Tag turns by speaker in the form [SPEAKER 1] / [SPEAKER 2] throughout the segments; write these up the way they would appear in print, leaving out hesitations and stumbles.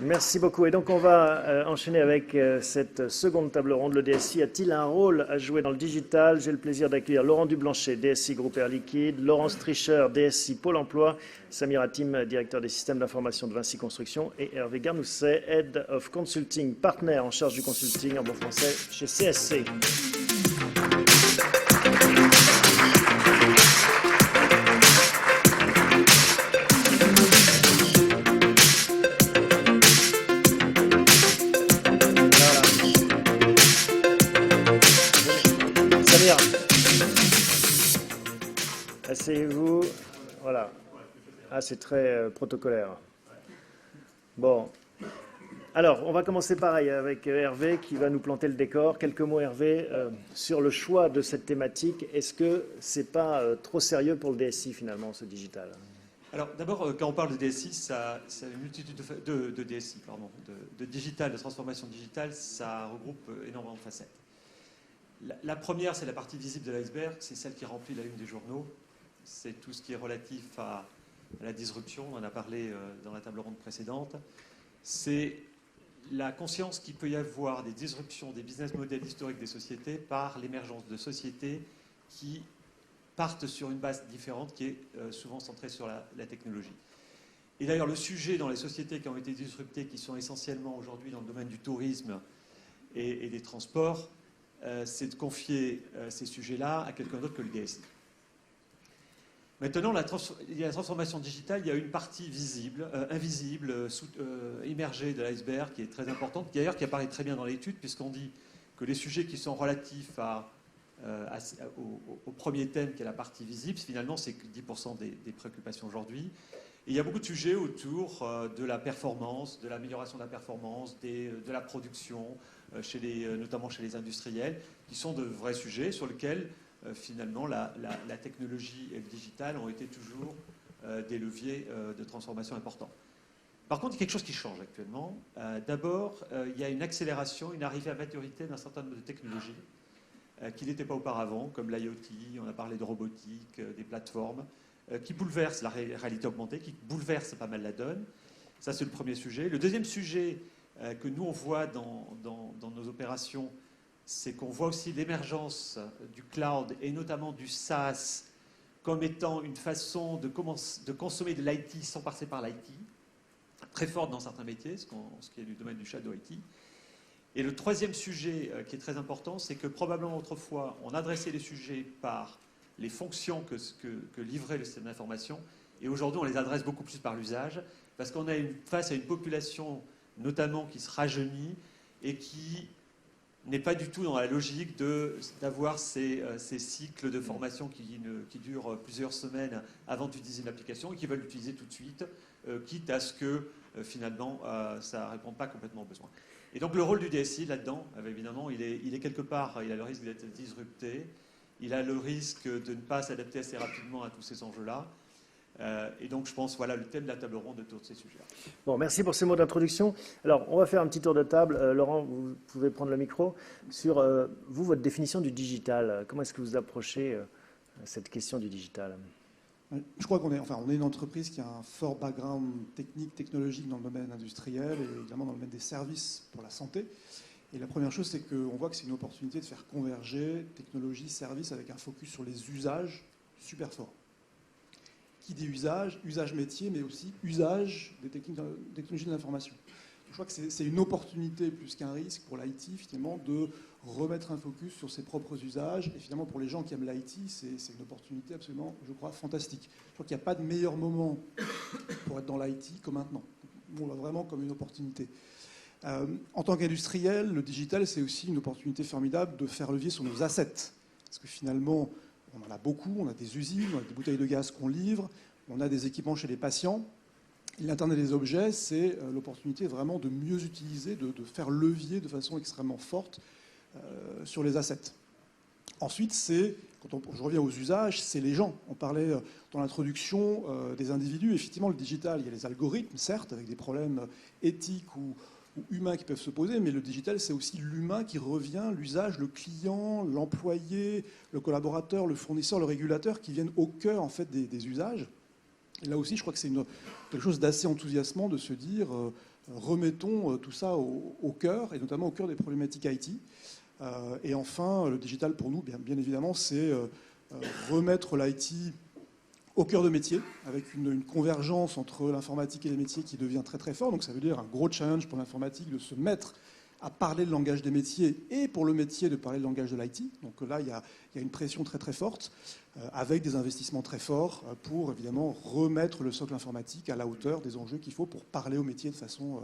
[SPEAKER 1] Merci beaucoup. Et donc, on va enchaîner avec cette seconde table ronde. Le DSI a-t-il un rôle à jouer dans le digital? J'ai le plaisir d'accueillir Laurent Dublanchet, DSI Groupe Air Liquide, Laurence Tricher, DSI Pôle Emploi, Samir Hatim, directeur des systèmes d'information de Vinci Construction, et Hervé Garnousset, Head of Consulting, partenaire en charge du consulting en bon français chez CSC. Samir, asseyez-vous. Voilà. Ah, c'est très protocolaire. Bon. Alors, on va commencer pareil avec Hervé qui va nous planter le décor. Quelques mots, Hervé, sur le choix de cette thématique. Est-ce que c'est pas trop sérieux pour le DSI finalement, ce digital?
[SPEAKER 2] Alors d'abord, quand on parle de DSI, c'est une multitude de DSI, pardon, de digital, de transformation digitale, ça regroupe énormément de facettes. La première, c'est la partie visible de l'iceberg, c'est celle qui remplit la une des journaux. C'est tout ce qui est relatif à la disruption, on en a parlé dans la table ronde précédente. C'est la conscience qu'il peut y avoir des disruptions des business models historiques des sociétés par l'émergence de sociétés qui partent sur une base différente qui est souvent centrée sur la technologie. Et d'ailleurs, le sujet dans les sociétés qui ont été disruptées, qui sont essentiellement aujourd'hui dans le domaine du tourisme et des transports, c'est de confier ces sujets-là à quelqu'un d'autre que le DSI. Maintenant, il y a la transformation digitale, il y a une partie visible, invisible, immergée de l'iceberg qui est très importante, d'ailleurs qui apparaît très bien dans l'étude, puisqu'on dit que les sujets qui sont relatifs au premier thème, qui est la partie visible, finalement, c'est 10% des préoccupations aujourd'hui. Et il y a beaucoup de sujets autour de la performance, de l'amélioration de la performance, de la production, notamment chez les industriels, qui sont de vrais sujets sur lesquels, finalement, la technologie et le digital ont été toujours des leviers de transformation importants. Par contre, il y a quelque chose qui change actuellement. D'abord, il y a une accélération, une arrivée à maturité d'un certain nombre de technologies qui n'étaient pas auparavant, comme l'IoT, on a parlé de robotique, des plateformes, qui bouleversent la réalité augmentée, qui bouleversent pas mal la donne. Ça, c'est le premier sujet. Le deuxième sujet que nous, on voit dans nos opérations, c'est qu'on voit aussi l'émergence du cloud et notamment du SaaS comme étant une façon de consommer de l'IT sans passer par l'IT, très forte dans certains métiers, ce qui est du domaine du shadow IT. Et le troisième sujet qui est très important, c'est que probablement autrefois, on adressait les sujets par les fonctions que livrait le système d'information, et aujourd'hui, on les adresse beaucoup plus par l'usage, parce qu'on a face à une population notamment qui se rajeunit et qui n'est pas du tout dans la logique d'avoir ces cycles de formation qui durent plusieurs semaines avant d'utiliser une application et qui veulent l'utiliser tout de suite, quitte à ce que finalement ça ne réponde pas complètement aux besoins. Et donc le rôle du DSI là-dedans, évidemment, il est quelque part, il a le risque d'être disrupté, il a le risque de ne pas s'adapter assez rapidement à tous ces enjeux-là. Et donc, je pense, voilà le thème de la table ronde de tous ces sujets.
[SPEAKER 1] Bon, merci pour ces mots d'introduction. Alors, on va faire un petit tour de table. Laurent, vous pouvez prendre le micro. Sur, votre définition du digital, comment est-ce que vous approchez cette question du digital?
[SPEAKER 3] Je crois qu'on est une entreprise qui a un fort background technique, technologique dans le domaine industriel et évidemment dans le domaine des services pour la santé. Et la première chose, c'est qu'on voit que c'est une opportunité de faire converger technologie, services avec un focus sur les usages super fort. Qui dit usage métier, mais aussi usage des technologies de l'information. Je crois que c'est une opportunité plus qu'un risque pour l'IT, finalement, de remettre un focus sur ses propres usages. Et finalement, pour les gens qui aiment l'IT, c'est une opportunité absolument, je crois, fantastique. Je crois qu'il n'y a pas de meilleur moment pour être dans l'IT que maintenant. On l'a vraiment comme une opportunité. En tant qu'industriel, le digital, c'est aussi une opportunité formidable de faire levier sur nos assets. Parce que finalement, on en a beaucoup, on a des usines, on a des bouteilles de gaz qu'on livre, on a des équipements chez les patients. L'Internet des objets, c'est l'opportunité vraiment de mieux utiliser, de faire levier de façon extrêmement forte sur les assets. Ensuite, je reviens aux usages, c'est les gens. On parlait dans l'introduction des individus. Effectivement, le digital, il y a les algorithmes, certes, avec des problèmes éthiques ou humains qui peuvent se poser, mais le digital, c'est aussi l'humain qui revient, l'usage, le client, l'employé, le collaborateur, le fournisseur, le régulateur, qui viennent au cœur en fait, des usages. Et là aussi, je crois que c'est quelque chose d'assez enthousiasmant de se dire remettons tout ça au cœur, et notamment au cœur des problématiques IT. Et enfin, le digital pour nous, bien évidemment, c'est remettre l'IT au cœur de métier, avec une convergence entre l'informatique et les métiers qui devient très très fort. Donc ça veut dire un gros challenge pour l'informatique de se mettre à parler le langage des métiers et pour le métier de parler le langage de l'IT. Donc là, il y a une pression très très forte avec des investissements très forts pour évidemment remettre le socle informatique à la hauteur des enjeux qu'il faut pour parler aux métiers de façon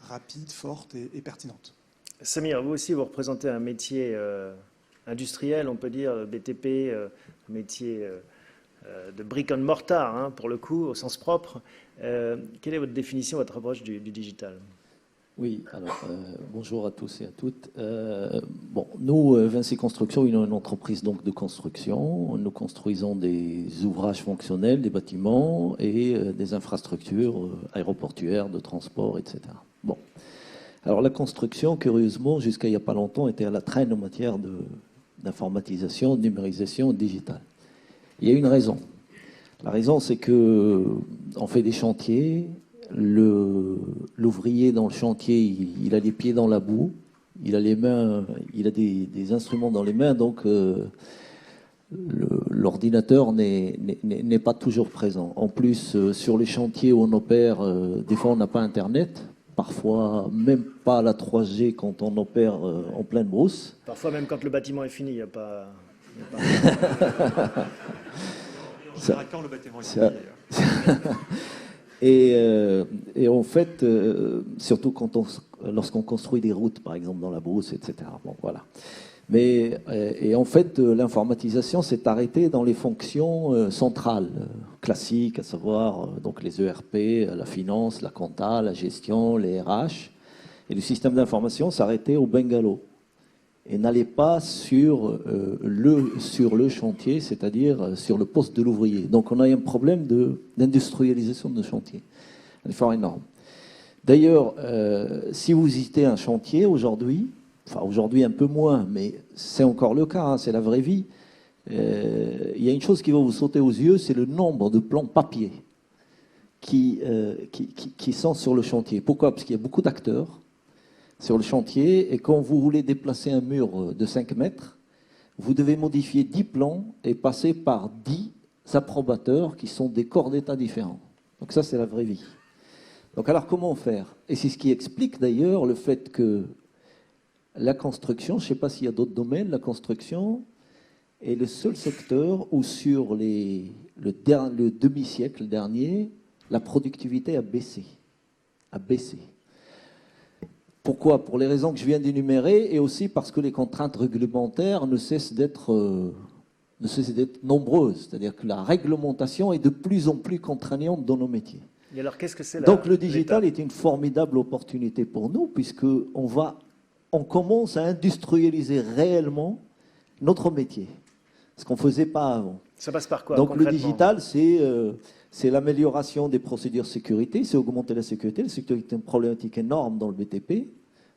[SPEAKER 3] rapide, forte et pertinente.
[SPEAKER 1] Samir, vous aussi, vous représentez un métier industriel, on peut dire, BTP, un métier de brick and mortar, hein, pour le coup, au sens propre. Quelle est votre définition, votre approche du digital ?
[SPEAKER 4] Oui, alors bonjour à tous et à toutes. Nous, Vinci Construction, est une entreprise donc de construction. Nous construisons des ouvrages fonctionnels, des bâtiments et des infrastructures aéroportuaires, de transport, etc. Bon. Alors la construction, curieusement, jusqu'à il n'y a pas longtemps, était à la traîne en matière d'informatisation, de numérisation digitale. Il y a une raison. La raison, c'est que on fait des chantiers. L'ouvrier dans le chantier, il a les pieds dans la boue, il a les mains, il a des instruments dans les mains, donc l'ordinateur n'est pas toujours présent. En plus, sur les chantiers où on opère, des fois on n'a pas Internet, parfois même pas la 3G quand on opère en pleine brousse.
[SPEAKER 1] Parfois même quand le bâtiment est fini, il n'y a pas...
[SPEAKER 2] On verra quand le bâtiment est fini.
[SPEAKER 4] Et en fait, surtout lorsqu'on construit des routes, par exemple, dans la brousse, etc. Bon, voilà. Et en fait, l'informatisation s'est arrêtée dans les fonctions centrales, classiques, à savoir donc les ERP, la finance, la compta, la gestion, les RH. Et le système d'information s'arrêtait au bungalow et n'allait pas sur le chantier, c'est-à-dire sur le poste de l'ouvrier. Donc on a un problème d'industrialisation de chantier, un effort énorme. D'ailleurs, si vous visitez un chantier aujourd'hui, enfin aujourd'hui un peu moins, mais c'est encore le cas, hein, c'est la vraie vie, il y a une chose qui va vous sauter aux yeux, c'est le nombre de plans papier qui sont sur le chantier. Pourquoi ? Parce qu'il y a beaucoup d'acteurs sur le chantier, et quand vous voulez déplacer un mur de 5 mètres, vous devez modifier 10 plans et passer par 10 approbateurs qui sont des corps d'état différents. Donc ça, c'est la vraie vie. Donc alors, comment faire ? Et c'est ce qui explique d'ailleurs le fait que la construction, je ne sais pas s'il y a d'autres domaines, la construction est le seul secteur où sur le demi-siècle dernier, la productivité a baissé. Pourquoi ? Pour les raisons que je viens d'énumérer, et aussi parce que les contraintes réglementaires ne cessent d'être nombreuses. C'est-à-dire que la réglementation est de plus en plus contraignante dans nos métiers.
[SPEAKER 1] Et alors, qu'est-ce que c'est
[SPEAKER 4] Donc le digital est une formidable opportunité pour nous, puisqu'on commence à industrialiser réellement notre métier, ce qu'on ne faisait pas avant.
[SPEAKER 1] Ça passe par quoi ?
[SPEAKER 4] Donc le digital, c'est l'amélioration des procédures de sécurité, c'est augmenter la sécurité. La sécurité est une problématique énorme dans le BTP,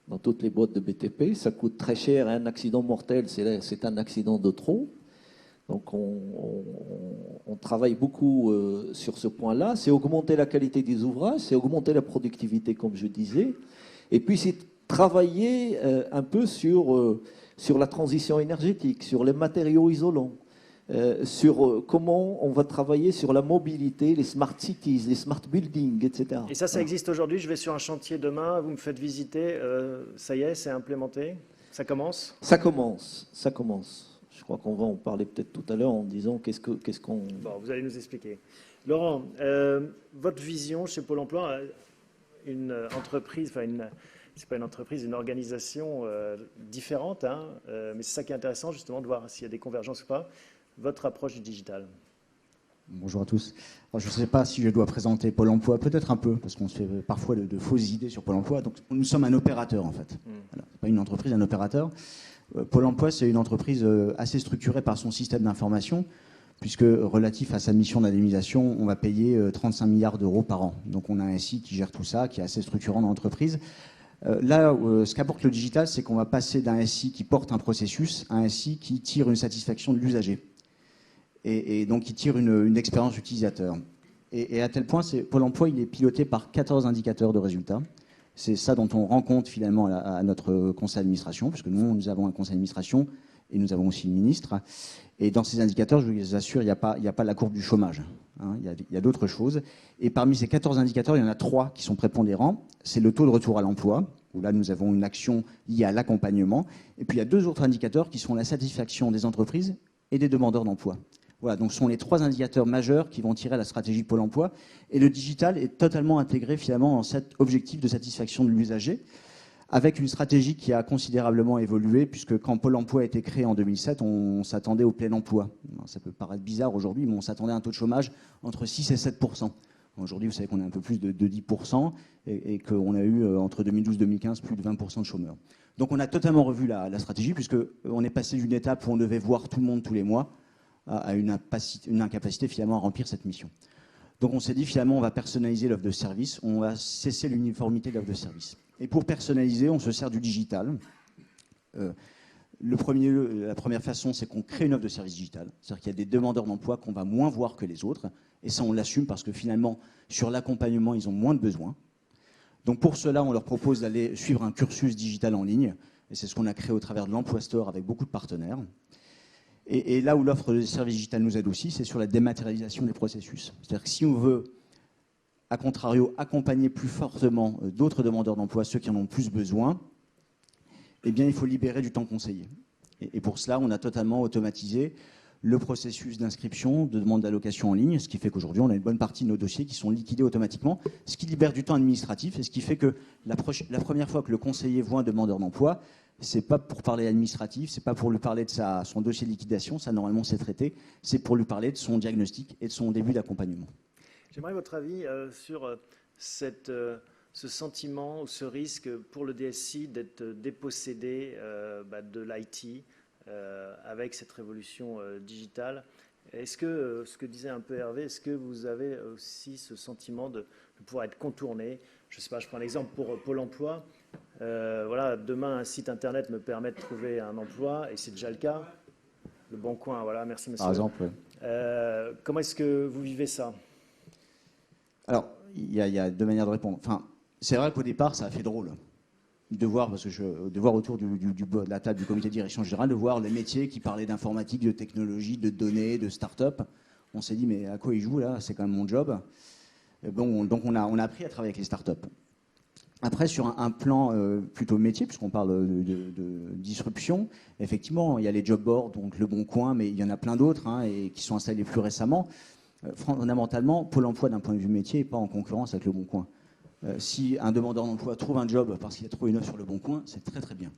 [SPEAKER 4] dans toutes les boîtes de BTP. Ça coûte très cher, et un accident mortel, c'est un accident de trop. Donc on travaille beaucoup sur ce point-là. C'est augmenter la qualité des ouvrages, c'est augmenter la productivité, comme je disais. Et puis c'est travailler un peu sur la transition énergétique, sur les matériaux isolants. Sur comment on va travailler sur la mobilité, les smart cities, les smart buildings, etc.
[SPEAKER 1] Et ça existe aujourd'hui. Je vais sur un chantier demain, vous me faites visiter, ça y est, c'est implémenté. Ça commence ?
[SPEAKER 4] Ça commence. Je crois qu'on va en parler peut-être tout à l'heure en disant qu'est-ce qu'on...
[SPEAKER 1] Bon, vous allez nous expliquer. Laurent, votre vision chez Pôle emploi, une entreprise, c'est pas une entreprise, une organisation différente, hein, mais c'est ça qui est intéressant justement de voir s'il y a des convergences ou pas. Votre approche du digital.
[SPEAKER 5] Bonjour à tous. Alors, je ne sais pas si je dois présenter Pôle emploi, peut-être un peu, parce qu'on se fait parfois de fausses idées sur Pôle emploi. Donc, nous sommes un opérateur, en fait. Voilà. Ce n'est pas une entreprise, un opérateur. Pôle emploi, c'est une entreprise assez structurée par son système d'information, puisque relatif à sa mission d'indemnisation, on va payer 35 milliards d'euros par an. Donc, on a un SI qui gère tout ça, qui est assez structurant dans l'entreprise. Là, ce qu'apporte le digital, c'est qu'on va passer d'un SI qui porte un processus à un SI qui tire une satisfaction de l'usager. Et donc qui tire une expérience utilisateur. Et à tel point, Pôle emploi, il est piloté par 14 indicateurs de résultats. C'est ça dont on rend compte finalement à notre conseil d'administration, puisque nous avons un conseil d'administration et nous avons aussi une ministre. Et dans ces indicateurs, je vous assure, il n'y a pas la courbe du chômage. Hein, il y a d'autres choses. Et parmi ces 14 indicateurs, il y en a 3 qui sont prépondérants. C'est le taux de retour à l'emploi, où là, nous avons une action liée à l'accompagnement. Et puis, il y a 2 autres indicateurs qui sont la satisfaction des entreprises et des demandeurs d'emploi. Voilà, donc ce sont les 3 indicateurs majeurs qui vont tirer la stratégie de Pôle emploi. Et le digital est totalement intégré finalement dans cet objectif de satisfaction de l'usager, avec une stratégie qui a considérablement évolué, puisque quand Pôle emploi a été créé en 2007, on s'attendait au plein emploi. Ça peut paraître bizarre aujourd'hui, mais on s'attendait à un taux de chômage entre 6 et 7%. Aujourd'hui, vous savez qu'on est un peu plus de 10% et qu'on a eu entre 2012 et 2015 plus de 20% de chômeurs. Donc on a totalement revu la stratégie, puisqu'on est passé d'une étape où on devait voir tout le monde tous les mois à une incapacité finalement à remplir cette mission. Donc on s'est dit finalement on va personnaliser l'offre de service, on va cesser l'uniformité de l'offre de service. Et pour personnaliser, on se sert du digital. La première façon, c'est qu'on crée une offre de service digital. C'est-à-dire qu'il y a des demandeurs d'emploi qu'on va moins voir que les autres. Et ça, on l'assume parce que finalement, sur l'accompagnement, ils ont moins de besoins. Donc pour cela, on leur propose d'aller suivre un cursus digital en ligne. Et c'est ce qu'on a créé au travers de l'Emploi Store avec beaucoup de partenaires. Et là où l'offre de service digital nous aide aussi, c'est sur la dématérialisation des processus. C'est-à-dire que si on veut, à contrario, accompagner plus fortement d'autres demandeurs d'emploi, ceux qui en ont plus besoin, eh bien, il faut libérer du temps conseillé. Et pour cela, on a totalement automatisé le processus d'inscription, de demande d'allocation en ligne, ce qui fait qu'aujourd'hui, on a une bonne partie de nos dossiers qui sont liquidés automatiquement, ce qui libère du temps administratif et ce qui fait que la première fois que le conseiller voit un demandeur d'emploi, c'est pas pour parler administratif, c'est pas pour lui parler de son dossier de liquidation, ça normalement c'est traité, c'est pour lui parler de son diagnostic et de son début d'accompagnement.
[SPEAKER 1] J'aimerais votre avis sur ce sentiment ou ce risque pour le DSI d'être dépossédé de l'IT avec cette révolution digitale. Est-ce que, ce que disait un peu Hervé, est-ce que vous avez aussi ce sentiment de pouvoir être contourné? Je ne sais pas, je prends l'exemple pour Pôle emploi. Voilà, demain, un site internet me permet de trouver un emploi, et c'est déjà le cas. Le Bon Coin, voilà, merci monsieur.
[SPEAKER 5] Par exemple,
[SPEAKER 1] comment est-ce que vous vivez ça?
[SPEAKER 5] Alors, il y a 2 manières de répondre. Enfin, c'est vrai qu'au départ, ça a fait drôle de voir, autour de la table du comité de direction générale, de voir les métiers qui parlaient d'informatique, de technologie, de données, de start-up. On s'est dit, mais à quoi ils jouent là? C'est quand même mon job. Bon, donc on a appris à travailler avec les start-up. Après, sur un plan plutôt métier, puisqu'on parle de disruption, effectivement, il y a les job boards, donc Le Bon Coin, mais il y en a plein d'autres et qui sont installés plus récemment. Fondamentalement, Pôle emploi, d'un point de vue métier, n'est pas en concurrence avec Le Bon Coin. Si un demandeur d'emploi trouve un job parce qu'il a trouvé une offre sur Le Bon Coin, c'est très très bien.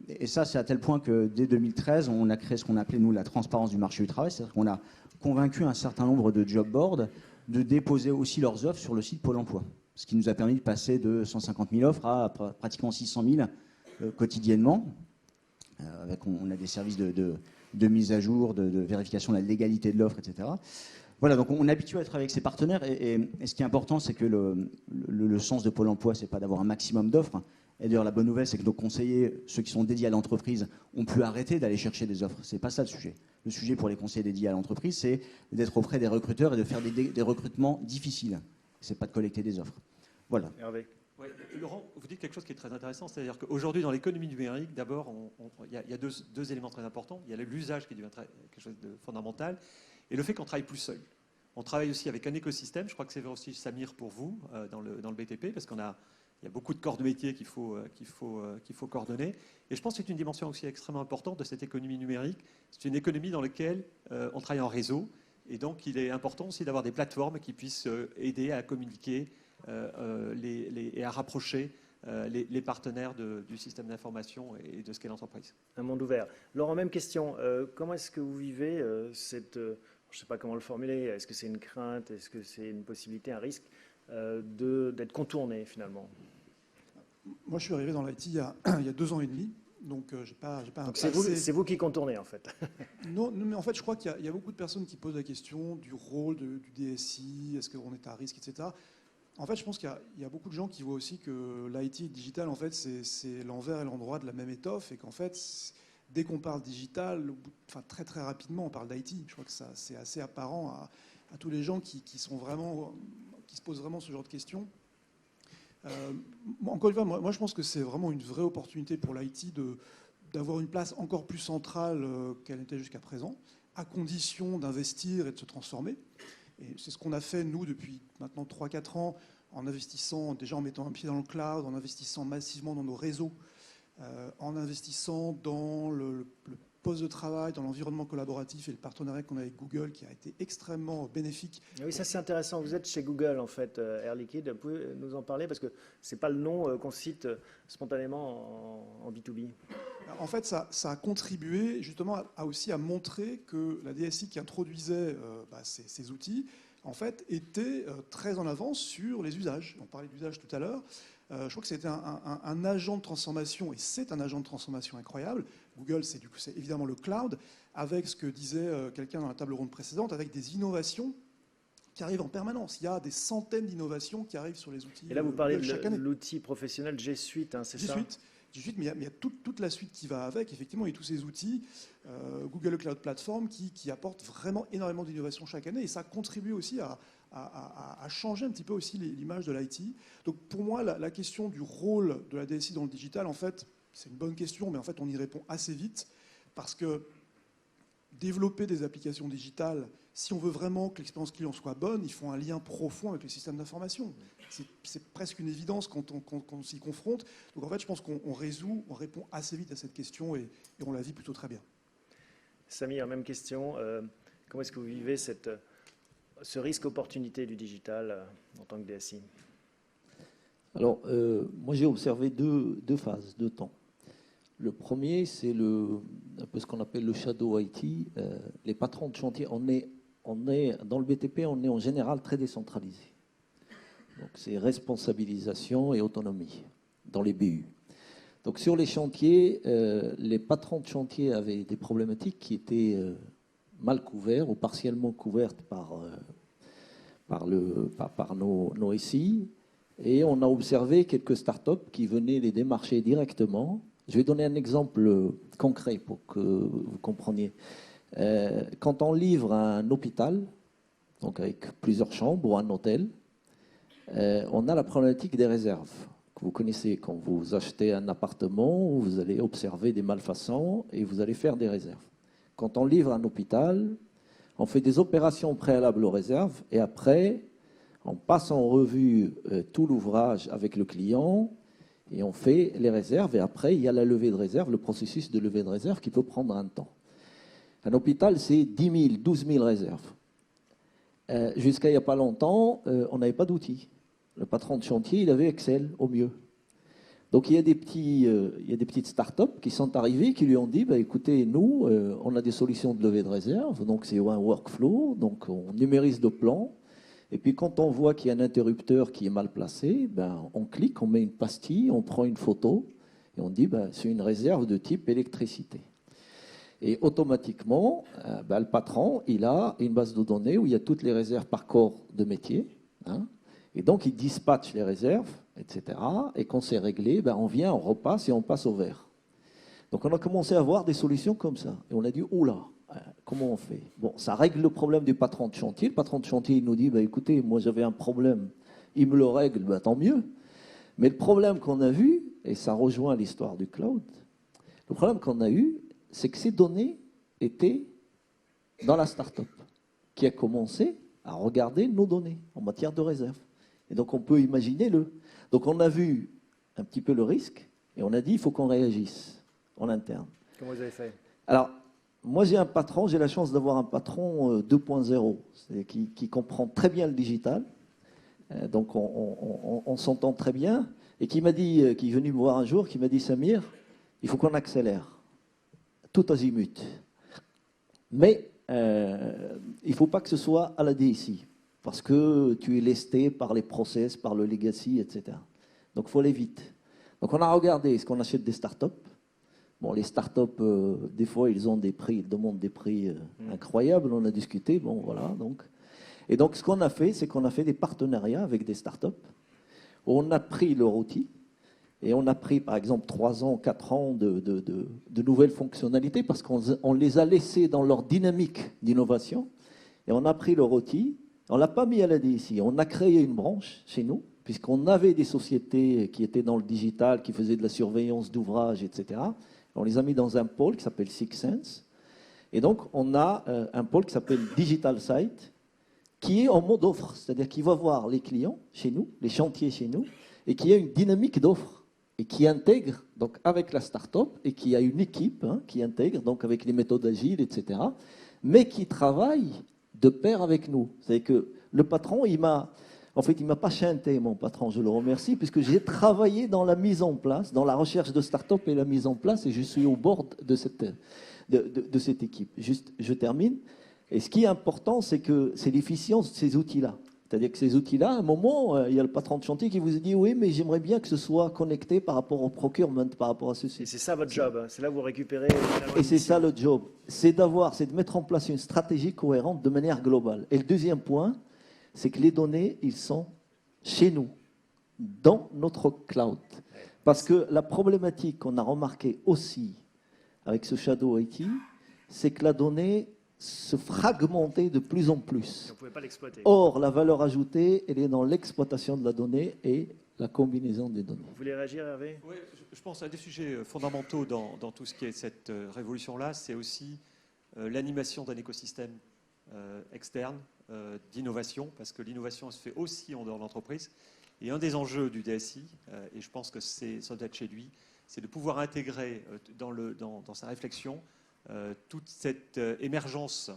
[SPEAKER 5] Et ça, c'est à tel point que dès 2013, on a créé ce qu'on appelait, nous, la transparence du marché du travail. C'est-à-dire qu'on a convaincu un certain nombre de job boards de déposer aussi leurs offres sur le site Pôle emploi. Ce qui nous a permis de passer de 150 000 offres à pratiquement 600 000 quotidiennement. On a des services de mise à jour, de vérification de la légalité de l'offre, etc. Voilà, donc on est habitué à travailler avec ses partenaires. Et ce qui est important, c'est que le sens de Pôle emploi, c'est pas d'avoir un maximum d'offres. Et d'ailleurs, la bonne nouvelle, c'est que nos conseillers, ceux qui sont dédiés à l'entreprise, ont pu arrêter d'aller chercher des offres. C'est pas ça le sujet. Le sujet pour les conseillers dédiés à l'entreprise, c'est d'être auprès des recruteurs et de faire des recrutements difficiles. C'est pas de collecter des offres. Voilà.
[SPEAKER 1] Hervé.
[SPEAKER 2] Ouais, Laurent, vous dites quelque chose qui est très intéressant, c'est-à-dire qu'aujourd'hui, dans l'économie numérique, d'abord, il y a deux éléments très importants. Il y a l'usage qui devient quelque chose de fondamental, et le fait qu'on travaille plus seul. On travaille aussi avec un écosystème. Je crois que c'est vrai aussi, Samir, pour vous, dans le BTP, parce qu'il y a beaucoup de corps de métier qu'il faut coordonner. Et je pense que c'est une dimension aussi extrêmement importante de cette économie numérique. C'est une économie dans laquelle on travaille en réseau. Et donc, il est important aussi d'avoir des plateformes qui puissent aider à communiquer et à rapprocher les partenaires du système d'information et de ce qu'est l'entreprise.
[SPEAKER 1] Un monde ouvert. Laurent, même question. Comment est-ce que vous vivez cette... je ne sais pas comment le formuler. Est-ce que c'est une crainte? Est-ce que c'est une possibilité, un risque d'être contourné finalement?
[SPEAKER 3] Moi, je suis arrivé dans l'IT il y a 2 ans et demi. Donc, j'ai pas
[SPEAKER 1] donc c'est vous qui contournez, en fait.
[SPEAKER 3] Non, mais en fait, je crois qu'il y a beaucoup de personnes qui posent la question du rôle du DSI, est-ce qu'on est à risque, etc. En fait, je pense qu'il y a beaucoup de gens qui voient aussi que l'IT digital, en fait, c'est l'envers et l'endroit de la même étoffe, et qu'en fait, dès qu'on parle digital, très très rapidement, on parle d'IT. Je crois que c'est assez apparent tous les gens qui se posent vraiment ce genre de questions. Encore une fois, moi je pense que c'est vraiment une vraie opportunité pour l'IT d'avoir une place encore plus centrale qu'elle n'était jusqu'à présent, à condition d'investir et de se transformer. Et c'est ce qu'on a fait, nous, depuis maintenant 3-4 ans, en investissant, déjà en mettant un pied dans le cloud, en investissant massivement dans nos réseaux, en investissant dans le poste de travail, dans l'environnement collaboratif et le partenariat qu'on a avec Google, qui a été extrêmement bénéfique.
[SPEAKER 1] Oui, ça c'est intéressant. Vous êtes chez Google, en fait, Air Liquide. Vous pouvez nous en parler, parce que ce n'est pas le nom qu'on cite spontanément en B2B.
[SPEAKER 3] En fait, ça a contribué justement aussi à montrer que la DSI qui introduisait ces outils, en fait, était très en avance sur les usages. On parlait d'usage tout à l'heure. Je crois que c'était un agent de transformation, et c'est un agent de transformation incroyable. Google, c'est évidemment le cloud, avec ce que disait quelqu'un dans la table ronde précédente, avec des innovations qui arrivent en permanence. Il y a des centaines d'innovations qui arrivent sur les outils.
[SPEAKER 1] Et là, vous parlez
[SPEAKER 3] chaque année.
[SPEAKER 1] de l'outil professionnel G Suite, hein, c'est ça?
[SPEAKER 3] G Suite, mais il y a toute la suite qui va avec, effectivement, et tous ces outils, Google Cloud Platform, qui apportent vraiment énormément d'innovations chaque année, et ça contribue aussi à changer un petit peu aussi l'image de l'IT. Donc pour moi, la question du rôle de la DSI dans le digital, en fait, c'est une bonne question, mais en fait, on y répond assez vite, parce que développer des applications digitales, si on veut vraiment que l'expérience client soit bonne, il faut un lien profond avec les systèmes d'information. C'est presque une évidence quand on s'y confronte. Donc en fait, je pense qu'on répond assez vite à cette question et on la vit plutôt très bien.
[SPEAKER 1] Samir, même question. Comment est-ce que vous vivez ce risque-opportunité du digital en tant que DSI?
[SPEAKER 4] Alors, moi j'ai observé deux phases, deux temps. Le premier, c'est un peu ce qu'on appelle le shadow IT. Les patrons de chantier, on est dans le BTP, on est en général très décentralisé. Donc c'est responsabilisation et autonomie dans les BU. Donc sur les chantiers, les patrons de chantier avaient des problématiques qui étaient mal couvertes ou partiellement couvertes par nos SI. Et on a observé quelques startups qui venaient les démarcher directement. Je vais donner un exemple concret pour que vous compreniez. Quand on livre un hôpital, donc avec plusieurs chambres ou un hôtel, on a la problématique des réserves que vous connaissez. Quand vous achetez un appartement, vous allez observer des malfaçons et vous allez faire des réserves. Quand on livre un hôpital, on fait des opérations préalables aux réserves et après, on passe en revue tout l'ouvrage avec le client et on fait les réserves. Et après, il y a la levée de réserve, le processus de levée de réserve qui peut prendre un temps. Un hôpital, c'est 10 000, 12 000 réserves. Jusqu'à il n'y a pas longtemps, on n'avait pas d'outils. Le patron de chantier, il avait Excel au mieux. Donc il y a des petites startups qui sont arrivées, qui lui ont dit, écoutez, nous, on a des solutions de levée de réserve, donc c'est un workflow, donc on numérise le plan. Et puis quand on voit qu'il y a un interrupteur qui est mal placé, on clique, on met une pastille, on prend une photo et on dit c'est une réserve de type électricité. Et automatiquement, le patron, il a une base de données où il y a toutes les réserves par corps de métier. Hein, et donc il dispatche les réserves, etc. Et quand c'est réglé, on vient, on repasse et on passe au vert. Donc on a commencé à voir des solutions comme ça. Et on a dit, oula, comment on fait? Bon, ça règle le problème du patron de chantier. Le patron de chantier, il nous dit, écoutez, moi j'avais un problème, il me le règle, tant mieux. Mais le problème qu'on a vu, et ça rejoint l'histoire du cloud, le problème qu'on a eu, c'est que ces données étaient dans la start-up, qui a commencé à regarder nos données en matière de réserve. Et donc on peut imaginer Donc on a vu un petit peu le risque, et on a dit, il faut qu'on réagisse en interne.
[SPEAKER 1] Comment vous avez fait?
[SPEAKER 4] Alors, moi, j'ai la chance d'avoir un patron 2.0, qui comprend très bien le digital, donc on s'entend très bien, et qui m'a dit, qui est venu me voir un jour, qui m'a dit, Samir, il faut qu'on accélère, tout azimut. Mais il ne faut pas que ce soit à la DSI, parce que tu es lesté par les process, par le legacy, etc. Donc il faut aller vite. Donc on a regardé, est-ce qu'on achète des startups? Bon, les startups, des fois, ils demandent des prix incroyables. On a discuté, voilà. Et donc, ce qu'on a fait, c'est qu'on a fait des partenariats avec des startups. On a pris leur outil et on a pris, par exemple, 3 ans, 4 ans de nouvelles fonctionnalités parce qu'on les a laissés dans leur dynamique d'innovation. Et on a pris le rôti, on ne l'a pas mis à la DSI, on a créé une branche chez nous, puisqu'on avait des sociétés qui étaient dans le digital, qui faisaient de la surveillance d'ouvrages, etc. On les a mis dans un pôle qui s'appelle Six Sense. Et donc, on a un pôle qui s'appelle Digital Site, qui est en mode offre, c'est-à-dire qu'il va voir les clients chez nous, les chantiers chez nous, et qui a une dynamique d'offre, et qui intègre donc avec la start-up, et qui a une équipe qui intègre donc avec les méthodes agiles, etc., mais qui travaille de pair avec nous. C'est-à-dire que le patron, il m'a pas chanté, mon patron, je le remercie, puisque j'ai travaillé dans la mise en place, dans la recherche de start-up et la mise en place, et je suis au bord de cette équipe. Juste, je termine. Et ce qui est important, c'est que c'est l'efficience de ces outils-là. C'est-à-dire que ces outils-là, à un moment, il y a le patron de chantier qui vous dit « Oui, mais j'aimerais bien que ce soit connecté par rapport au procurement, par rapport à ceci. »
[SPEAKER 1] Et c'est ça votre job, c'est là où vous récupérez...
[SPEAKER 4] Et c'est ça le job. C'est de mettre en place une stratégie cohérente de manière globale. Et le deuxième point, c'est que les données, ils sont chez nous, dans notre cloud. Parce que la problématique qu'on a remarquée aussi avec ce Shadow IT, c'est que la donnée se fragmentait de plus en plus.
[SPEAKER 1] Vous ne pouvez pas l'exploiter.
[SPEAKER 4] Or, la valeur ajoutée, elle est dans l'exploitation de la donnée et la combinaison des données.
[SPEAKER 1] Vous voulez réagir, Hervé?
[SPEAKER 2] Oui, je pense à des sujets fondamentaux dans tout ce qui est cette révolution-là, c'est aussi l'animation d'un écosystème externe d'innovation, parce que l'innovation se fait aussi en dehors de l'entreprise. Et un des enjeux du DSI, et je pense que ça doit être chez lui, c'est de pouvoir intégrer dans sa réflexion toute cette émergence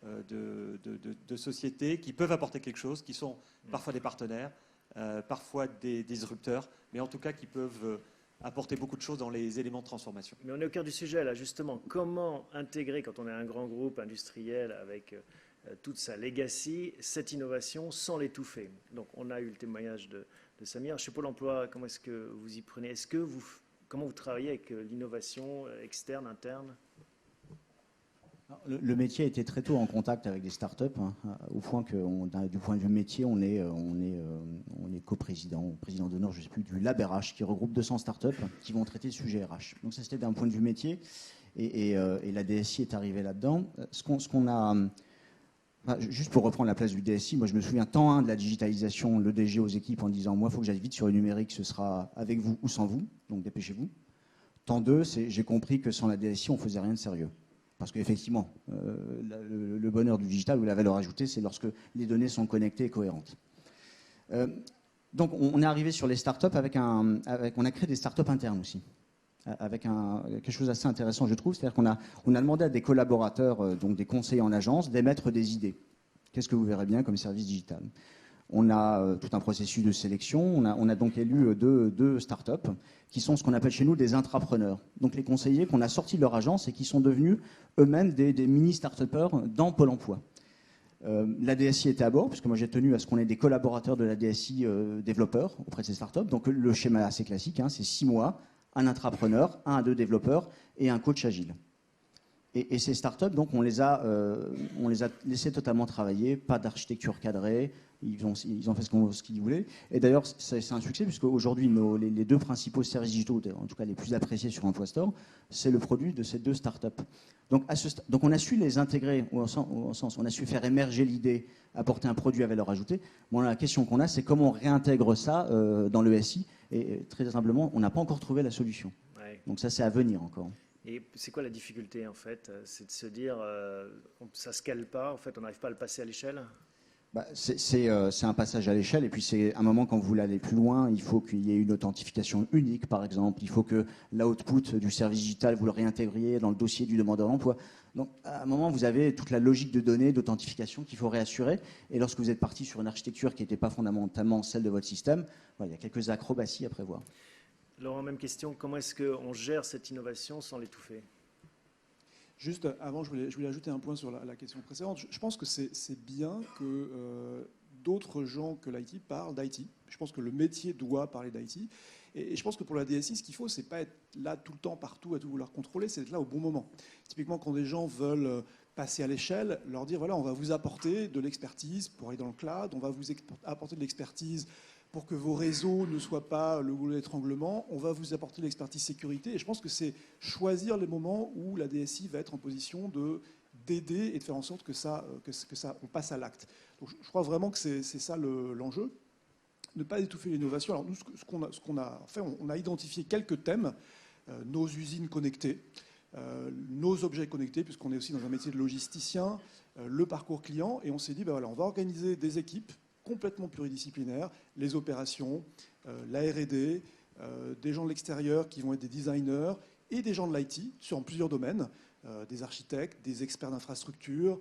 [SPEAKER 2] de sociétés qui peuvent apporter quelque chose, qui sont parfois des partenaires, parfois des disrupteurs, mais en tout cas qui peuvent apporter beaucoup de choses dans les éléments de transformation.
[SPEAKER 1] Mais on est au cœur du sujet, là, justement. Comment intégrer, quand on est un grand groupe industriel avec toute sa legacy, cette innovation sans l'étouffer? Donc, on a eu le témoignage de Samir. Chez Pôle emploi, comment est-ce que vous y prenez? Comment vous travaillez avec l'innovation externe, interne?
[SPEAKER 5] Le métier était très tôt en contact avec des startups, au point que du point de vue métier, on est président d'honneur, je ne sais plus, du Lab RH, qui regroupe 200 startups qui vont traiter le sujet RH. Donc ça, c'était d'un point de vue métier, et la DSI est arrivée là-dedans. Juste pour reprendre la place du DSI, moi je me souviens temps 1 de la digitalisation, le DG aux équipes en disant « Moi, il faut que j'aille vite sur le numérique, ce sera avec vous ou sans vous, donc dépêchez-vous ». Temps 2, j'ai compris que sans la DSI, on ne faisait rien de sérieux. Parce qu'effectivement, le bonheur du digital ou la valeur ajoutée, c'est lorsque les données sont connectées et cohérentes. Donc, on est arrivé sur les startups on a créé des startups internes aussi, avec quelque chose d'assez intéressant, je trouve. C'est-à-dire qu'on a demandé à des collaborateurs, donc des conseillers en agence, d'émettre des idées. Qu'est-ce que vous verrez bien comme service digital? On a tout un processus de sélection. On a donc élu deux startups qui sont ce qu'on appelle chez nous des intrapreneurs. Donc les conseillers qu'on a sortis de leur agence et qui sont devenus eux-mêmes des mini-start-upers dans Pôle emploi. La DSI était à bord, puisque moi j'ai tenu à ce qu'on ait des collaborateurs de la DSI développeurs auprès de ces startups. Donc le schéma est assez classique, c'est 6 mois, un intrapreneur, 1 à 2 développeurs et un coach agile. Et ces startups, donc, on les a laissés totalement travailler, pas d'architecture cadrée, ils ont fait ce qu'ils voulaient. Et d'ailleurs, c'est un succès, puisque aujourd'hui, les 2 principaux services digitaux, en tout cas les plus appréciés sur Emploi Store, c'est le produit de ces 2 startups. Donc on a su les intégrer, au sens, on a su faire émerger l'idée, apporter un produit à valeur ajoutée. Bon, la question qu'on a, c'est comment on réintègre ça dans le SI. Et très simplement, on n'a pas encore trouvé la solution. Ouais. Donc ça, c'est à venir encore.
[SPEAKER 1] Et c'est quoi la difficulté, en fait? C'est de se dire, ça ne se cale pas, en fait, on n'arrive pas à le passer à l'échelle?
[SPEAKER 5] C'est un passage à l'échelle, et puis c'est un moment quand vous voulez aller plus loin, il faut qu'il y ait une authentification unique, par exemple. Il faut que l'output du service digital, vous le réintégriez dans le dossier du demandeur d'emploi. Donc, à un moment, vous avez toute la logique de données, d'authentification qu'il faut réassurer. Et lorsque vous êtes parti sur une architecture qui n'était pas fondamentalement celle de votre système, il y a quelques acrobaties à prévoir.
[SPEAKER 1] Laurent, même question, comment est-ce qu'on gère cette innovation sans l'étouffer?
[SPEAKER 3] Juste avant, je voulais ajouter un point sur la question précédente. Je pense que c'est bien que d'autres gens que l'IT parlent d'IT. Je pense que le métier doit parler d'IT. Et je pense que pour la DSI, ce qu'il faut, c'est pas être là tout le temps, partout, à tout vouloir contrôler, c'est être là au bon moment. Typiquement, quand des gens veulent passer à l'échelle, leur dire, voilà, on va vous apporter de l'expertise pour aller dans le cloud, on va vous apporter de l'expertise pour que vos réseaux ne soient pas le goulot d'étranglement, on va vous apporter l'expertise sécurité. Et je pense que c'est choisir les moments où la DSI va être en position de d'aider et de faire en sorte que ça, on passe à l'acte. Donc je crois vraiment que c'est ça l'enjeu. Ne pas étouffer l'innovation. Alors nous, ce qu'on a fait, on a identifié quelques thèmes, nos usines connectées, nos objets connectés, puisqu'on est aussi dans un métier de logisticien, le parcours client, et on s'est dit, ben voilà, on va organiser des équipes complètement pluridisciplinaires, les opérations, la R&D, des gens de l'extérieur qui vont être des designers, et des gens de l'IT, sur plusieurs domaines, des architectes, des experts d'infrastructure,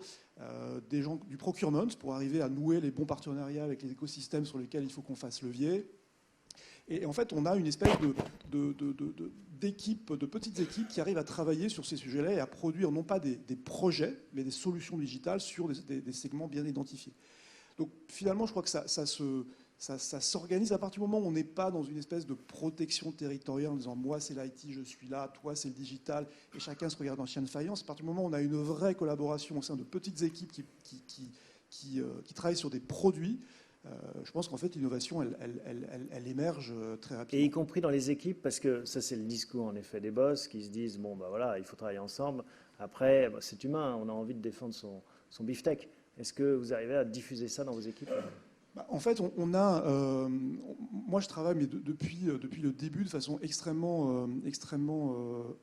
[SPEAKER 3] des gens du procurement, pour arriver à nouer les bons partenariats avec les écosystèmes sur lesquels il faut qu'on fasse levier. Et en fait, on a une espèce d'équipe, de petites équipes qui arrivent à travailler sur ces sujets-là et à produire non pas des projets, mais des solutions digitales sur des segments bien identifiés. Donc finalement, je crois que ça s'organise à partir du moment où on n'est pas dans une espèce de protection territoriale en disant moi c'est l'IT, je suis là, toi c'est le digital, et chacun se regarde en chien de faïence. À partir du moment où on a une vraie collaboration au sein de petites équipes qui travaillent sur des produits, je pense qu'en fait l'innovation elle émerge très rapidement.
[SPEAKER 1] Et y compris dans les équipes, parce que ça c'est le discours en effet des boss qui se disent bon bah voilà, il faut travailler ensemble. Après bah, c'est humain, on a envie de défendre son beefsteak. Est-ce que vous arrivez à diffuser ça dans vos équipes ?
[SPEAKER 3] En fait, moi je travaille mais depuis le début de façon extrêmement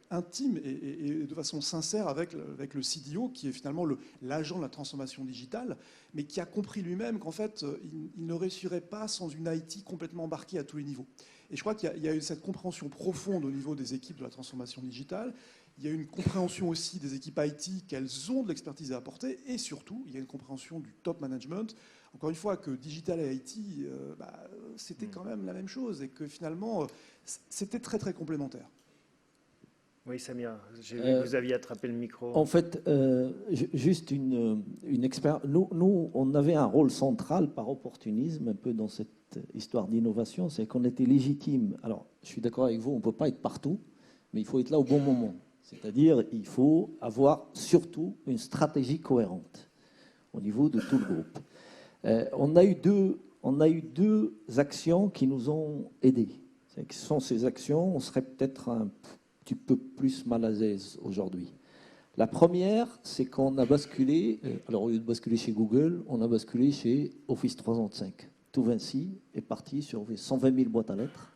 [SPEAKER 3] intime et de façon sincère avec le CDO, qui est finalement l'agent de la transformation digitale, mais qui a compris lui-même qu'en fait, il ne réussirait pas sans une IT complètement embarquée à tous les niveaux. Et je crois qu'il y a eu cette compréhension profonde au niveau des équipes de la transformation digitale. Il y a une compréhension aussi des équipes IT qu'elles ont de l'expertise à apporter, et surtout, il y a une compréhension du top management. Encore une fois, que digital et IT, c'était quand même la même chose, et que finalement, c'était très très complémentaire.
[SPEAKER 1] Oui, Samir, j'ai vu que vous aviez attrapé le micro.
[SPEAKER 4] En fait, juste une expérience. Nous, on avait un rôle central par opportunisme, un peu dans cette histoire d'innovation, c'est qu'on était légitime. Alors, je suis d'accord avec vous, on ne peut pas être partout, mais il faut être là au bon moment. C'est-à-dire, il faut avoir surtout une stratégie cohérente au niveau de tout le groupe. On a eu deux actions qui nous ont aidés. Sans ces actions, on serait peut-être un petit peu plus mal à l'aise aujourd'hui. La première, c'est qu'on a basculé, alors au lieu de basculer chez Google, on a basculé chez Office 365. Tout Vinci est parti sur 120 000 boîtes à lettres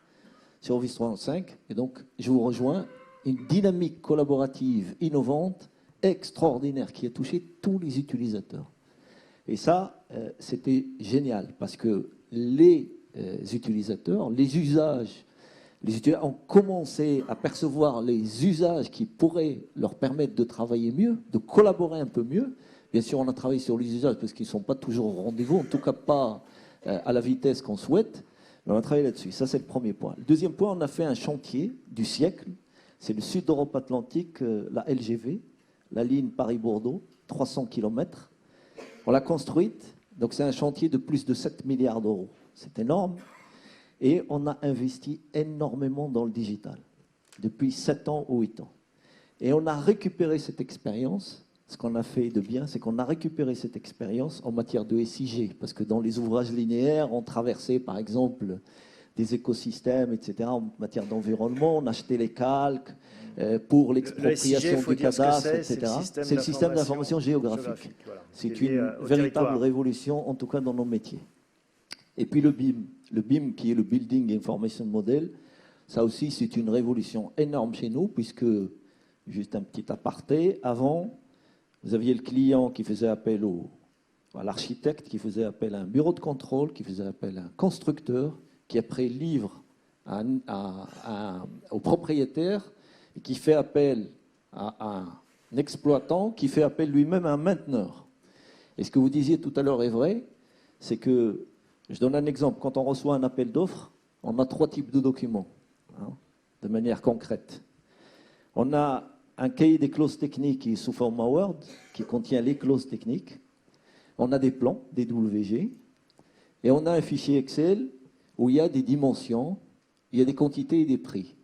[SPEAKER 4] sur Office 365. Et donc, je vous rejoins, une dynamique collaborative innovante, extraordinaire, qui a touché tous les utilisateurs. Et ça, c'était génial, parce que les utilisateurs, les usages ont commencé à percevoir les usages qui pourraient leur permettre de travailler mieux, de collaborer un peu mieux. Bien sûr, on a travaillé sur les usages, parce qu'ils ne sont pas toujours au rendez-vous, en tout cas pas à la vitesse qu'on souhaite. Mais on a travaillé là-dessus. Ça, c'est le premier point. Le deuxième point, on a fait un chantier du siècle. C'est le sud d'Europe Atlantique, la LGV, la ligne Paris-Bordeaux, 300 km. On l'a construite, donc c'est un chantier de plus de 7 milliards d'euros. C'est énorme. Et on a investi énormément dans le digital, depuis 7 ans ou 8 ans. Et on a récupéré cette expérience. Ce qu'on a fait de bien, c'est qu'on a récupéré cette expérience en matière de SIG, parce que dans les ouvrages linéaires, on traversait par exemple des écosystèmes, etc. En matière d'environnement, on achetait les calques pour l'expropriation du cadastre, etc. C'est le système d'information géographique.
[SPEAKER 1] Voilà.
[SPEAKER 4] C'est une véritable révolution, en tout cas dans nos métiers. Et puis le BIM qui est le Building Information Model, ça aussi c'est une révolution énorme chez nous, puisque, juste un petit aparté, avant, vous aviez le client qui faisait appel à l'architecte, qui faisait appel à un bureau de contrôle, qui faisait appel à un constructeur, qui après livre au propriétaire, et qui fait appel à un exploitant, qui fait appel lui-même à un mainteneur. Et ce que vous disiez tout à l'heure est vrai, c'est que, je donne un exemple, quand on reçoit un appel d'offres, on a 3 types de documents, de manière concrète. On a un cahier des clauses techniques qui est sous format Word, qui contient les clauses techniques. On a des plans, des WG, et on a un fichier Excel où il y a des dimensions, il y a des quantités et des prix.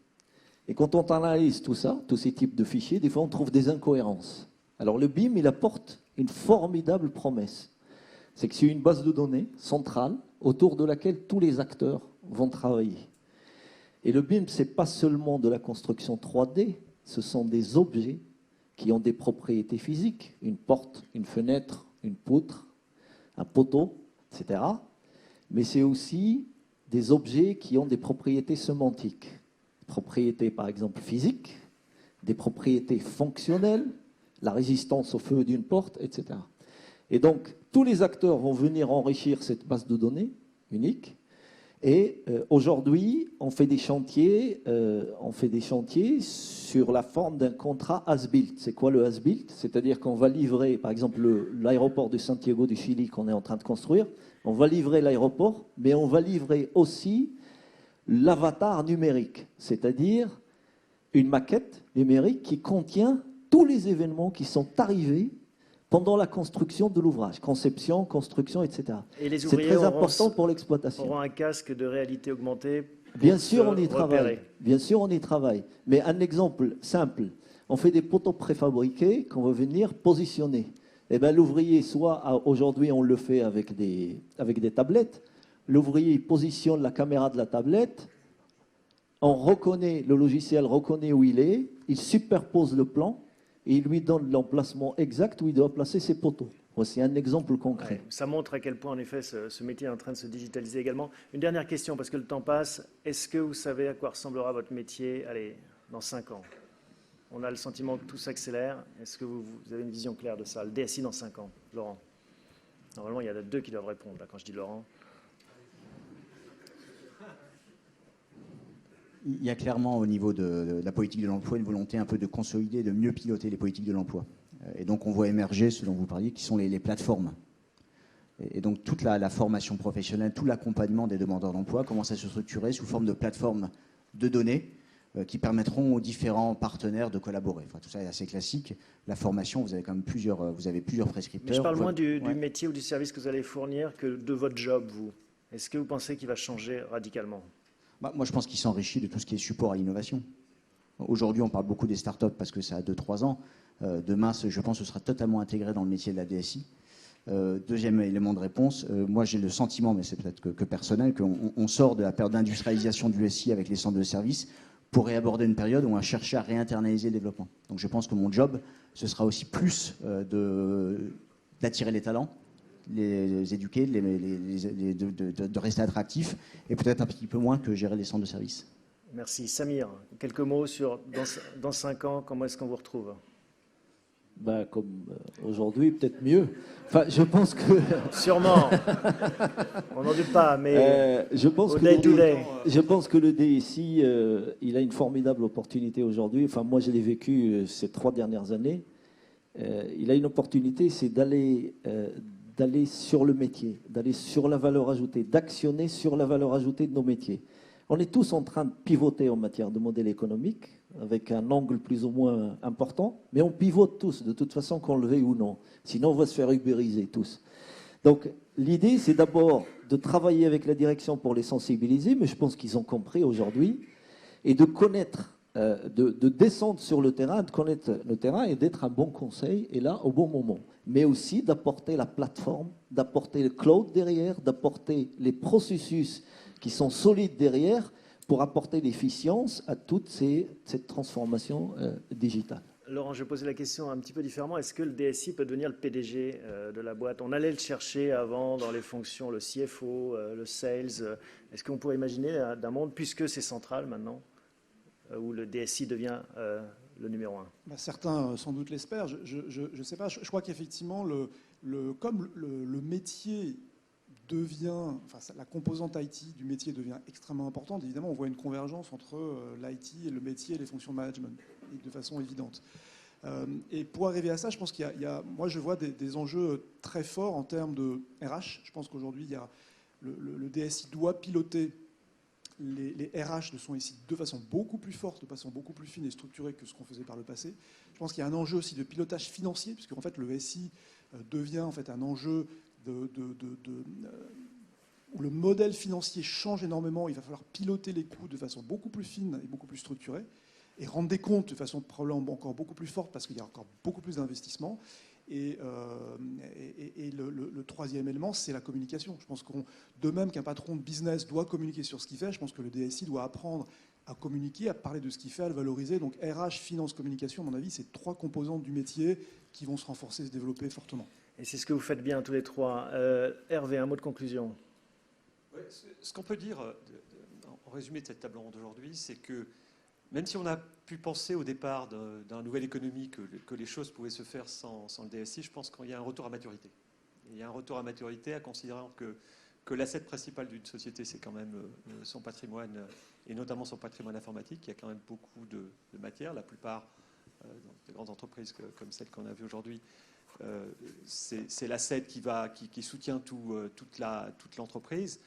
[SPEAKER 4] Et quand on analyse tout ça, tous ces types de fichiers, des fois on trouve des incohérences. Alors le BIM, il apporte une formidable promesse. C'est que c'est une base de données centrale autour de laquelle tous les acteurs vont travailler. Et le BIM, ce n'est pas seulement de la construction 3D, ce sont des objets qui ont des propriétés physiques, une porte, une fenêtre, une poutre, un poteau, etc. Mais c'est aussi des objets qui ont des propriétés sémantiques. Propriétés, par exemple, physiques, des propriétés fonctionnelles, la résistance au feu d'une porte, etc. Et donc, tous les acteurs vont venir enrichir cette base de données unique. Et aujourd'hui, on fait des chantiers sur la forme d'un contrat as-built. C'est quoi le as-built? C'est-à-dire qu'on va livrer, par exemple, l'aéroport de Santiago du Chili qu'on est en train de construire. On va livrer l'aéroport, mais on va livrer aussi l'avatar numérique, c'est-à-dire une maquette numérique qui contient tous les événements qui sont arrivés pendant la construction de l'ouvrage, conception, construction, etc.
[SPEAKER 1] Et les
[SPEAKER 4] C'est
[SPEAKER 1] ouvriers
[SPEAKER 4] très important pour l'exploitation.
[SPEAKER 1] auront un casque de réalité augmentée pour
[SPEAKER 4] Bien sûr,
[SPEAKER 1] se
[SPEAKER 4] on y travaille.
[SPEAKER 1] repérer.
[SPEAKER 4] Bien sûr, on y travaille. Mais un exemple simple, on fait des poteaux préfabriqués qu'on va venir positionner. Eh bien, l'ouvrier, aujourd'hui, on le fait avec des tablettes. L'ouvrier positionne la caméra de la tablette, le logiciel reconnaît où il est, il superpose le plan et il lui donne l'emplacement exact où il doit placer ses poteaux. Voici un exemple concret.
[SPEAKER 1] Ouais, ça montre à quel point, en effet, ce métier est en train de se digitaliser également. Une dernière question, parce que le temps passe. Est-ce que vous savez à quoi ressemblera votre métier, dans 5 ans? On a le sentiment que tout s'accélère. Est-ce que vous avez une vision claire de ça? Le DSI dans 5 ans, Laurent. Normalement, il y en a 2 qui doivent répondre, là, quand je dis Laurent.
[SPEAKER 5] Il y a clairement au niveau de la politique de l'emploi une volonté un peu de consolider, de mieux piloter les politiques de l'emploi. Et donc on voit émerger ce dont vous parliez, qui sont les plateformes. Et donc toute la formation professionnelle, tout l'accompagnement des demandeurs d'emploi commence à se structurer sous forme de plateformes de données qui permettront aux différents partenaires de collaborer. Enfin, tout ça est assez classique. La formation, vous avez quand même plusieurs prescripteurs.
[SPEAKER 1] Mais je parle moins du métier ou du service que vous allez fournir que de votre job, vous. Est-ce que vous pensez qu'il va changer radicalement?
[SPEAKER 5] Moi, je pense qu'il s'enrichit de tout ce qui est support à l'innovation. Aujourd'hui, on parle beaucoup des startups parce que ça a 2-3 ans. Demain, je pense que ce sera totalement intégré dans le métier de la DSI. Deuxième élément de réponse, moi j'ai le sentiment, mais c'est peut-être que personnel, qu'on sort de la période d'industrialisation du SI avec les centres de services pour réaborder une période où on va chercher à réinternaliser le développement. Donc je pense que mon job, ce sera aussi plus d'attirer les talents, les éduquer, de rester attractifs, et peut-être un petit peu moins que gérer les centres de services.
[SPEAKER 1] Merci. Samir, quelques mots sur dans 5 ans, comment est-ce qu'on vous retrouve?
[SPEAKER 4] Comme aujourd'hui, peut-être mieux. Enfin, je pense que...
[SPEAKER 1] Sûrement. On n'en doute pas, mais
[SPEAKER 4] je pense
[SPEAKER 1] au
[SPEAKER 4] que
[SPEAKER 1] day-to-day.
[SPEAKER 4] Je pense que le DSI, il a une formidable opportunité aujourd'hui. Enfin, moi, je l'ai vécu ces 3 dernières années. Il a une opportunité, c'est d'aller sur le métier, d'aller sur la valeur ajoutée, d'actionner sur la valeur ajoutée de nos métiers. On est tous en train de pivoter en matière de modèle économique, avec un angle plus ou moins important, mais on pivote tous, de toute façon, qu'on le veuille ou non. Sinon, on va se faire ubériser tous. Donc, l'idée, c'est d'abord de travailler avec la direction pour les sensibiliser, mais je pense qu'ils ont compris aujourd'hui, et de connaître, de descendre sur le terrain, de connaître le terrain et d'être un bon conseil, et là, au bon moment. Mais aussi d'apporter la plateforme, d'apporter le cloud derrière, d'apporter les processus qui sont solides derrière pour apporter l'efficience à toute cette transformation digitale.
[SPEAKER 1] Laurent, je vais poser la question un petit peu différemment. Est-ce que le DSI peut devenir le PDG de la boîte? On allait le chercher avant dans les fonctions, le CFO, le sales. Est-ce qu'on pourrait imaginer d'un monde, puisque c'est central maintenant, où le DSI devient le numéro 1?
[SPEAKER 3] Certains sans doute l'espèrent. Je ne sais pas. Je crois qu'effectivement, comme le métier la composante IT du métier devient extrêmement importante. Évidemment, on voit une convergence entre l'IT et le métier et les fonctions de management, de façon évidente. Et pour arriver à ça, je pense moi, je vois des enjeux très forts en termes de RH. Je pense qu'aujourd'hui, le DSI doit piloter les RH de son SI de façon beaucoup plus forte, de façon beaucoup plus fine et structurée que ce qu'on faisait par le passé. Je pense qu'il y a un enjeu aussi de pilotage financier, puisque en fait, le SI devient en fait un enjeu où le modèle financier change énormément. Il va falloir piloter les coûts de façon beaucoup plus fine et beaucoup plus structurée et rendre des comptes de façon probablement encore beaucoup plus forte parce qu'il y a encore beaucoup plus d'investissements. Et le troisième élément, c'est la communication. Je pense de même qu'un patron de business doit communiquer sur ce qu'il fait, je pense que le DSI doit apprendre à communiquer, à parler de ce qu'il fait, à le valoriser. Donc RH, finance, communication, à mon avis, c'est 3 composantes du métier qui vont se renforcer, se développer fortement.
[SPEAKER 1] Et c'est ce que vous faites bien tous les 3. Hervé, un mot de conclusion.
[SPEAKER 2] Ouais, ce qu'on peut dire en résumé de cette table ronde d'aujourd'hui, c'est que même si on a pu penser au départ d'une nouvelle économie que les choses pouvaient se faire sans le DSI, je pense qu'il y a un retour à maturité. Il y a un retour à maturité à considérer que l'asset principal d'une société, c'est quand même son patrimoine, et notamment son patrimoine informatique. Il y a quand même beaucoup de matière. La plupart des grandes entreprises comme celle qu'on a vue aujourd'hui, c'est l'asset qui soutient toute l'entreprise.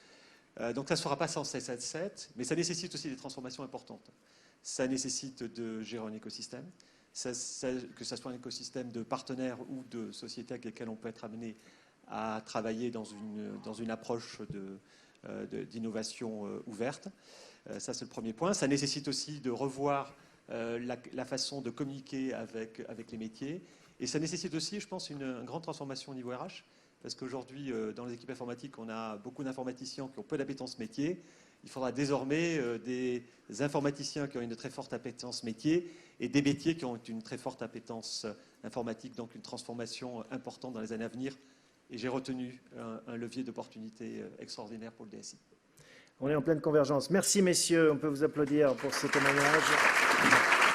[SPEAKER 2] Donc ça ne se fera pas sans cet asset, mais ça nécessite aussi des transformations importantes. Ça nécessite de gérer un écosystème, que ce soit un écosystème de partenaires ou de sociétés avec lesquelles on peut être amené à travailler dans une approche d'innovation ouverte. Ça, c'est le premier point. Ça nécessite aussi de revoir la façon de communiquer avec les métiers. Et ça nécessite aussi, je pense, une grande transformation au niveau RH. Parce qu'aujourd'hui, dans les équipes informatiques, on a beaucoup d'informaticiens qui ont peu d'appétence métier. Il faudra désormais des informaticiens qui ont une très forte appétence métier et des métiers qui ont une très forte appétence informatique, donc une transformation importante dans les années à venir. Et j'ai retenu un levier d'opportunité extraordinaire pour le DSI.
[SPEAKER 1] On est en pleine convergence. Merci messieurs, on peut vous applaudir pour ce témoignage.